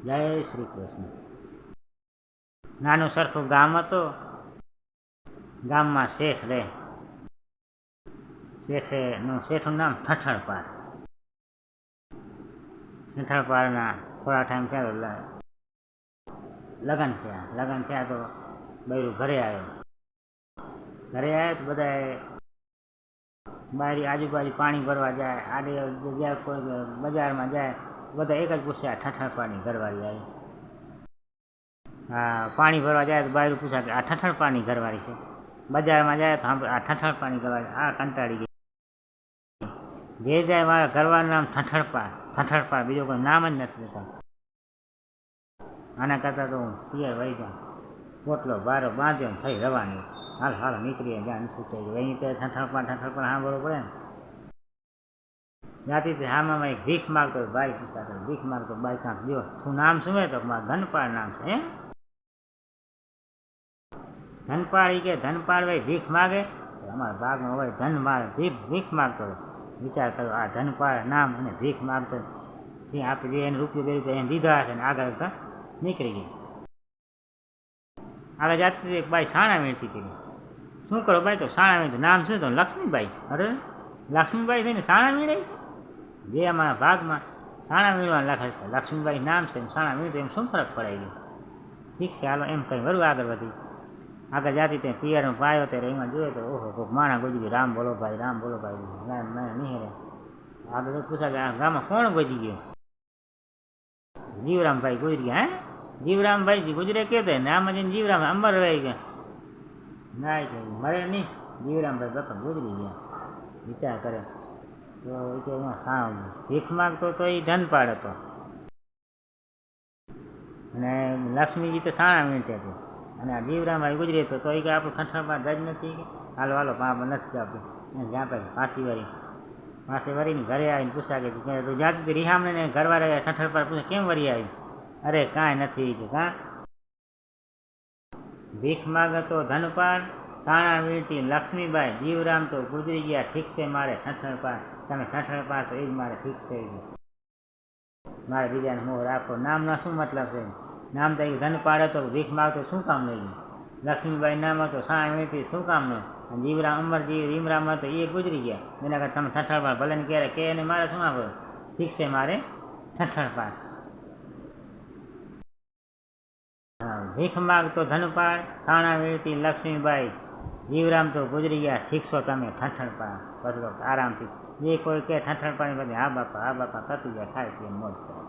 જય શ્રી કૃષ્ણ. નાનું સરખું ગામ હતું. ગામમાં શેઠ રહે. શેઠનું નામ ઠઠણપાળ. ઠઠણપાળના થોડા ટાઈમ થયા લગ્ન થયા તો બૈરું ઘરે આવ્યો તો બધાએ બારી આજુબાજુ પાણી ભરવા જાય, આડે જગ્યા કોઈ બજારમાં જાય, બધા એક જ પૂછ્યા ઠઠણપાળની ઘરવાળી આવી. હા, પાણી ભરવા જાય તો બાયરું પૂછ્યા કે આ ઠઠણપાળની ઘરવાળી છે. બજારમાં જાય તો આ ઠઠણપાળની ઘરવાળી, આ કંટાળી ગઈ. જે જાય મારા ઘરવાળાનું નામ ઠઠણપાળ, બીજો કોઈ નામ જ નથી લેતા. આના કરતાં તો હું પિયર વહી જાઉં, પોટલો બારો બાંધ્યો થઈ રવાની. હાલ નીકળીએ જ્યાં છૂટાઈ ગયું. અહીં ત્યાં ઠઠણપાળ સાંભળવું પડે ને. જાતી હામાં એક ભીખ માગતો ભાઈ પૂછાતો, ભીખ માગતો બાઈ કાંક દો. શું નામ શું હે? તો મારા ધનપાળ નામ છે. ધનપાળ કે ધનપાળ ભાઈ ભીખ માગે. અમારા ભાગમાં હોય ધનપાળ ભીખ માગતો. વિચાર કરો, આ ધનપાળ નામ અને ભીખ માગતો આપણે જે એને રૂપિયો 2 રૂપિયા એને દીધા હશે ને આગળ નીકળી ગઈ. આગળ જાતી એક બાઈ સાણા વીણતી હતી. શું કરો બાઈ? તો સાણા વીણતું. નામ શું? તો લક્ષ્મીબાઈ. અરે લક્ષ્મીબાઈ થઈને સાણા વીણાય? જે અમારા ભાગમાં સાણા વીણવા લખે છે, લક્ષ્મીબાઈ નામ છે, સાણા વીણતું, એમ શું ફરક પડાઈ ગયો? ઠીક છે, હાલો એમ કંઈ વરું આગળ વધી. આગળ જાતી ત્યાં પિયરનો પાયો ત્યારે એમાં જોઈએ તો ઓહો કોઈક માણા ગોજી ગયો. રામ બોલો ભાઈ નહીં. આગળ પૂછા કે આ ગામમાં કોણ ગોજી ગયો? જીવરામભાઈ ગુજરી ગયા. હે, જીવરામભાઈ ગુજરે કે નામ જઈને જીવરામ અંબર રહી ગયા. ના મરે નહીં, જીવરામભાઈ બાપા ગુજરી ગયા. વિચાર કરે તો કે એમાં ભીખ માગતો તો એ ધનપાળ હતો અને લક્ષ્મીજી તો સાણા વીણતી હતી. અને આ જીવરામભાઈ ગુજરી હતો તો એ કે આપણું ઠઠણપાળ જ નથી. કે હાલો પાપા નથી આપતું. જ્યાં પછી પાછી વરીને ઘરે આવીને પૂછા કે તું જાતી હતી રિહામને ઘરવાળા ઠઠણપાળ પૂછે કેમ વરી આવી? અરે કાંઈ નથી કે કાં ભીખ માગતો ધનપાળ, સાણા વીણતી લક્ષ્મીબાઈ, જીવરામ તો ગુજરી ગયા. ઠીક છે મારે ઠઠણપાળ, તમે ઠઠણપાળ છો એ જ મારે ઠીક છે. મારે બીજાને મોહ રાખો. નામનો શું મતલબ છે? નામ તો ધનપાળ હતો, ભીખ માગતો શું કામ નહીં? લક્ષ્મીબાઈ નામ હતો, સાણા વીણતી શું કામ નહીં? અને જીવરામ અમરજી રીમરામ હતો એ ગુજરી ગયા. એના કરતા તમે ઠઠણપાળ ભલે ને ક્યારે કે એને મારે શું આપો? ઠીક છે મારે ઠઠણપાળ. ભીખ માગતો ધનપાળ, સાણા વીણતી લક્ષ્મીબાઈ, જીવરામ તો ગુજરી ગયા. ઠીક છો તમે ઠઠણપાળ. બસ આરામથી જે કોઈ કે ઠઠણપાળની બધી હા બાપા કરતું જાય, ખાય પીએ મોજ કરે.